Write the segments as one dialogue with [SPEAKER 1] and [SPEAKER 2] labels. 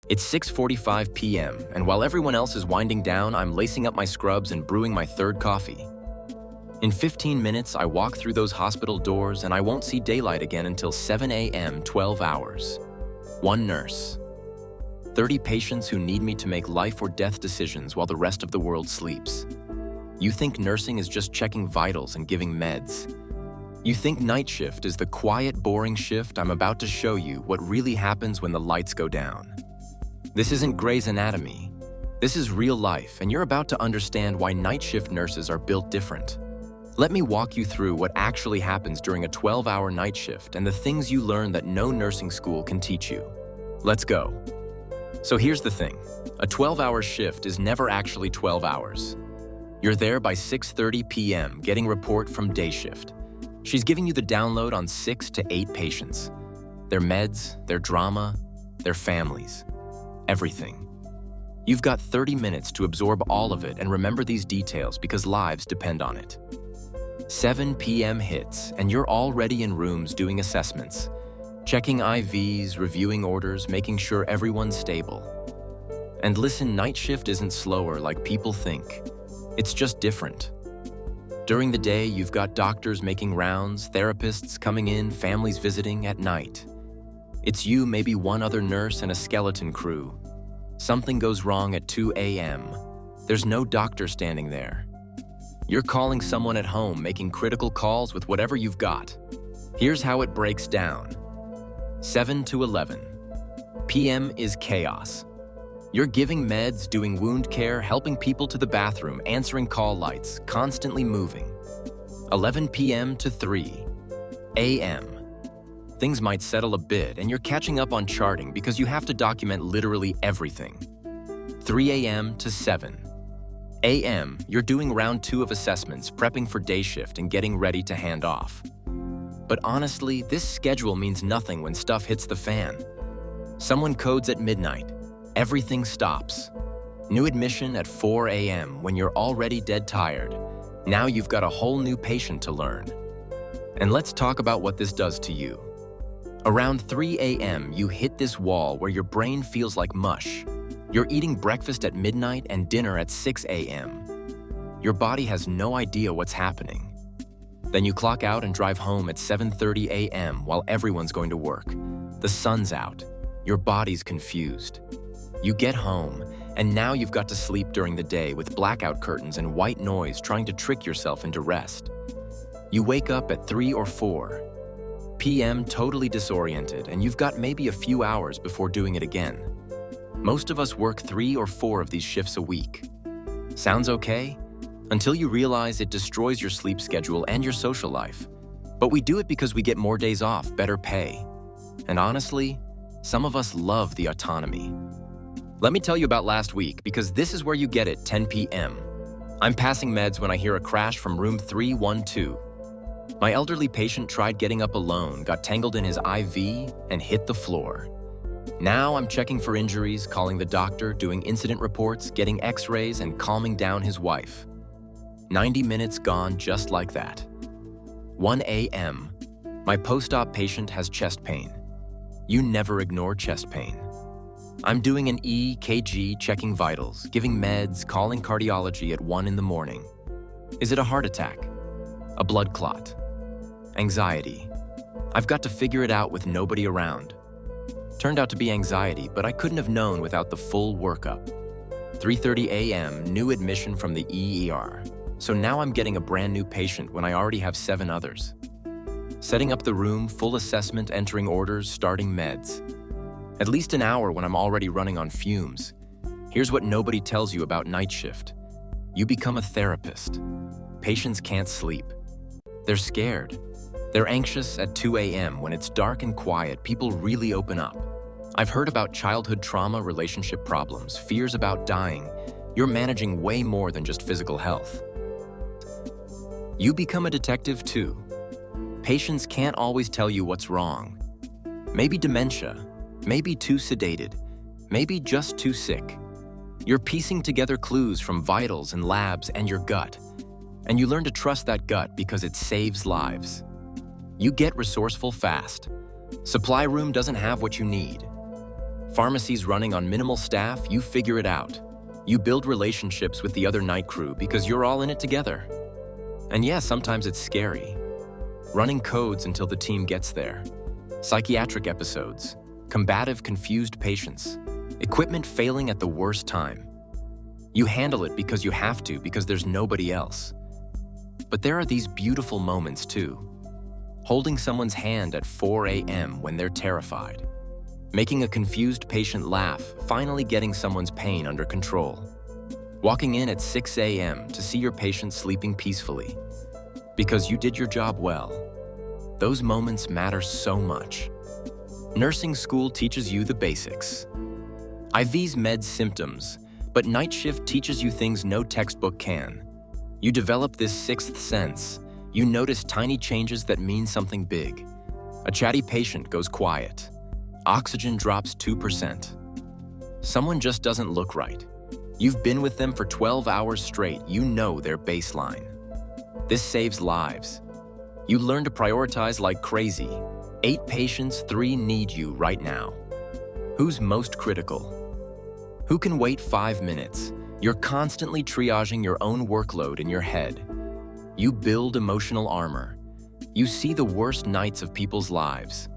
[SPEAKER 1] It's 6:45 p.m., and while everyone else is winding down, I'm lacing up my scrubs and brewing my third coffee. In 15 minutes, I walk through those hospital doors, and I won't see daylight again until 7 a.m., 12 hours. One nurse. 30 patients who need me to make life or death decisions while the rest of the world sleeps. You think nursing is just checking vitals and giving meds. You think night shift is the quiet, boring shift. I'm about to show you what really happens when the lights go down. This isn't Grey's Anatomy. This is real life, and you're about to understand why night shift nurses are built different. Let me walk you through what actually happens during a 12-hour night shift and the things you learn that no nursing school can teach you. Let's go. So here's the thing. A 12-hour shift is never actually 12 hours. You're there by 6:30 p.m. getting report from day shift. She's giving you the download on 6 to 8 patients. Their meds, their drama, their families. Everything. You've got 30 minutes to absorb all of it and remember these details because lives depend on it. 7 p.m. hits, and you're already in rooms doing assessments, checking IVs, reviewing orders, making sure everyone's stable. And listen, night shift isn't slower like people think. It's just different. During the day, you've got doctors making rounds, therapists coming in, families visiting. At night, it's you, maybe one other nurse, and a skeleton crew. Something goes wrong at 2 a.m. There's no doctor standing there. You're calling someone at home, making critical calls with whatever you've got. Here's how it breaks down. 7 to 11 p.m. is chaos. You're giving meds, doing wound care, helping people to the bathroom, answering call lights, constantly moving. 11 p.m. to 3 a.m. Things might settle a bit, and you're catching up on charting because you have to document literally everything. 3 a.m. to 7 a.m., you're doing round 2 of assessments, prepping for day shift and getting ready to hand off. But honestly, this schedule means nothing when stuff hits the fan. Someone codes at midnight. Everything stops. New admission at 4 a.m. when you're already dead tired. Now you've got a whole new patient to learn. And let's talk about what this does to you. Around 3 a.m., you hit this wall where your brain feels like mush. You're eating breakfast at midnight and dinner at 6 a.m. Your body has no idea what's happening. Then you clock out and drive home at 7:30 a.m. while everyone's going to work. The sun's out. Your body's confused. You get home, and now you've got to sleep during the day with blackout curtains and white noise trying to trick yourself into rest. You wake up at 3 or 4 p.m. totally disoriented, and you've got maybe a few hours before doing it again. Most of us work 3 or 4 of these shifts a week. Sounds okay? Until you realize it destroys your sleep schedule and your social life. But we do it because we get more days off, better pay. And honestly, some of us love the autonomy. Let me tell you about last week, because this is where you get it, 10 p.m. I'm passing meds when I hear a crash from room 312. My elderly patient tried getting up alone, got tangled in his IV, and hit the floor. Now I'm checking for injuries, calling the doctor, doing incident reports, getting x-rays, and calming down his wife. 90 minutes gone just like that. 1 a.m. My post-op patient has chest pain. You never ignore chest pain. I'm doing an EKG, checking vitals, giving meds, calling cardiology at 1 in the morning. Is it a heart attack? A blood clot? Anxiety? I've got to figure it out with nobody around. Turned out to be anxiety, but I couldn't have known without the full workup. 3:30 a.m., new admission from the ER. So now I'm getting a brand new patient when I already have 7 others. Setting up the room, full assessment, entering orders, starting meds. At least an hour when I'm already running on fumes. Here's what nobody tells you about night shift. You become a therapist. Patients can't sleep. They're scared. They're anxious at 2 a.m. when it's dark and quiet. People really open up. I've heard about childhood trauma, relationship problems, fears about dying. You're managing way more than just physical health. You become a detective too. Patients can't always tell you what's wrong. Maybe dementia, maybe too sedated, maybe just too sick. You're piecing together clues from vitals and labs and your gut. And you learn to trust that gut because it saves lives. You get resourceful fast. Supply room doesn't have what you need. Pharmacies running on minimal staff, you figure it out. You build relationships with the other night crew because you're all in it together. And yeah, sometimes it's scary. Running codes until the team gets there. Psychiatric episodes. Combative, confused patients. Equipment failing at the worst time. You handle it because you have to, because there's nobody else. But there are these beautiful moments too. Holding someone's hand at 4 a.m. when they're terrified. Making a confused patient laugh, finally getting someone's pain under control. Walking in at 6 a.m. to see your patient sleeping peacefully. Because you did your job well. Those moments matter so much. Nursing school teaches you the basics. IVs med symptoms, but night shift teaches you things no textbook can. You develop this sixth sense. You notice tiny changes that mean something big. A chatty patient goes quiet. Oxygen drops 2%. Someone just doesn't look right. You've been with them for 12 hours straight. You know their baseline. This saves lives. You learn to prioritize like crazy. 8 patients, 3 need you right now. Who's most critical? Who can wait 5 minutes? You're constantly triaging your own workload in your head. You build emotional armor. You see the worst nights of people's lives.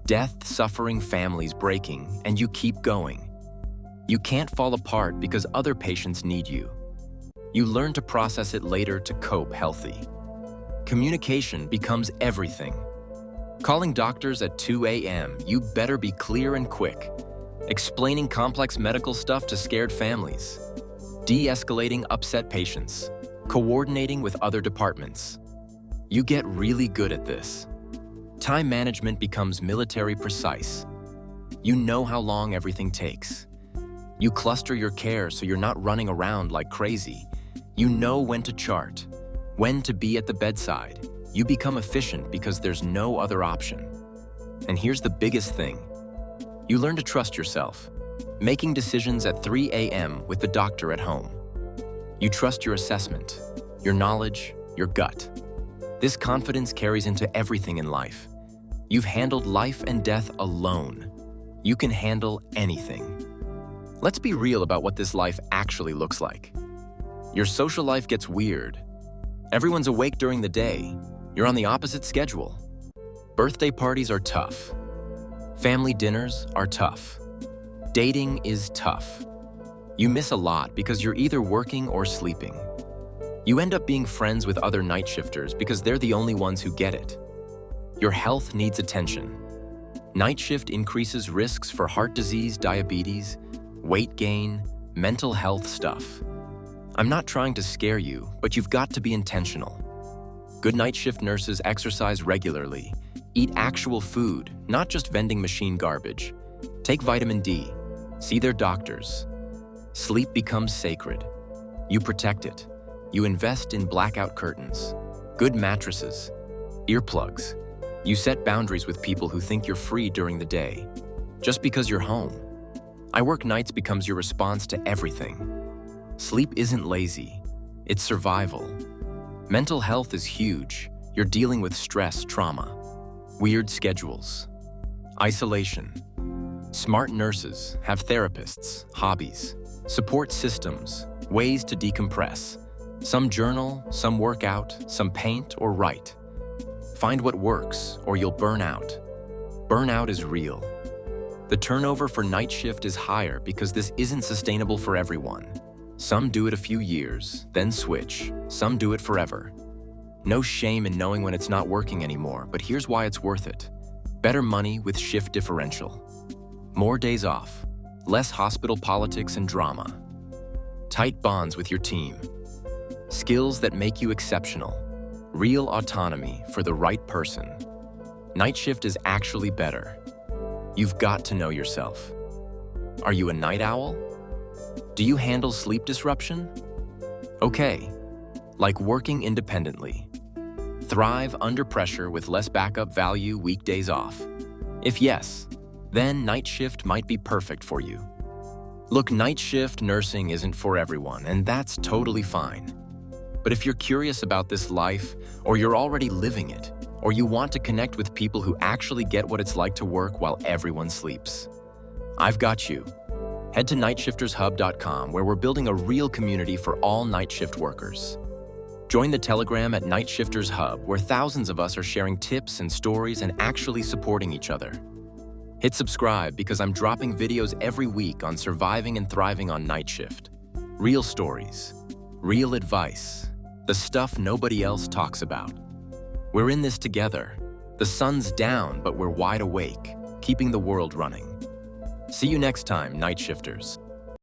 [SPEAKER 1] Death, suffering, families breaking, and you keep going. You can't fall apart because other patients need you. You learn to process it later to cope healthy. Communication becomes everything. Calling doctors at 2 a.m., you better be clear and quick. Explaining complex medical stuff to scared families. De-escalating upset patients. Coordinating with other departments. You get really good at this. Time management becomes military precise. You know how long everything takes. You cluster your care so you're not running around like crazy. You know when to chart, when to be at the bedside. You become efficient because there's no other option. And here's the biggest thing. You learn to trust yourself, making decisions at 3 a.m. with the doctor at home. You trust your assessment, your knowledge, your gut. This confidence carries into everything in life. You've handled life and death alone. You can handle anything. Let's be real about what this life actually looks like. Your social life gets weird. Everyone's awake during the day. You're on the opposite schedule. Birthday parties are tough. Family dinners are tough. Dating is tough. You miss a lot because you're either working or sleeping. You end up being friends with other night shifters because they're the only ones who get it. Your health needs attention. Night shift increases risks for heart disease, diabetes, weight gain, mental health stuff. I'm not trying to scare you, but you've got to be intentional. Good night shift nurses exercise regularly, eat actual food, not just vending machine garbage. Take vitamin D, see their doctors. Sleep becomes sacred. You protect it. You invest in blackout curtains, good mattresses, earplugs. You set boundaries with people who think you're free during the day, just because you're home. I work nights becomes your response to everything. Sleep isn't lazy, it's survival. Mental health is huge. You're dealing with stress, trauma, weird schedules, isolation. Smart nurses have therapists, hobbies, support systems, ways to decompress. Some journal, some work out, some paint or write. Find what works or you'll burn out. Burnout is real. The turnover for night shift is higher because this isn't sustainable for everyone. Some do it a few years, then switch. Some do it forever. No shame in knowing when it's not working anymore, but here's why it's worth it. Better money with shift differential. More days off. Less hospital politics and drama. Tight bonds with your team. Skills that make you exceptional. Real autonomy for the right person. Night shift is actually better. You've got to know yourself. Are you a night owl? Do you handle sleep disruption? Okay, like working independently. Thrive under pressure with less backup value weekdays off. If yes, then night shift might be perfect for you. Look, night shift nursing isn't for everyone, and that's totally fine. But if you're curious about this life, or you're already living it, or you want to connect with people who actually get what it's like to work while everyone sleeps, I've got you. Head to nightshiftershub.com, where we're building a real community for all night shift workers. Join the Telegram at Night Shifters Hub, where thousands of us are sharing tips and stories and actually supporting each other. Hit subscribe because I'm dropping videos every week on surviving and thriving on night shift. Real stories, real advice, the stuff nobody else talks about. We're in this together. The sun's down, but we're wide awake, keeping the world running. See you next time, Night Shifters.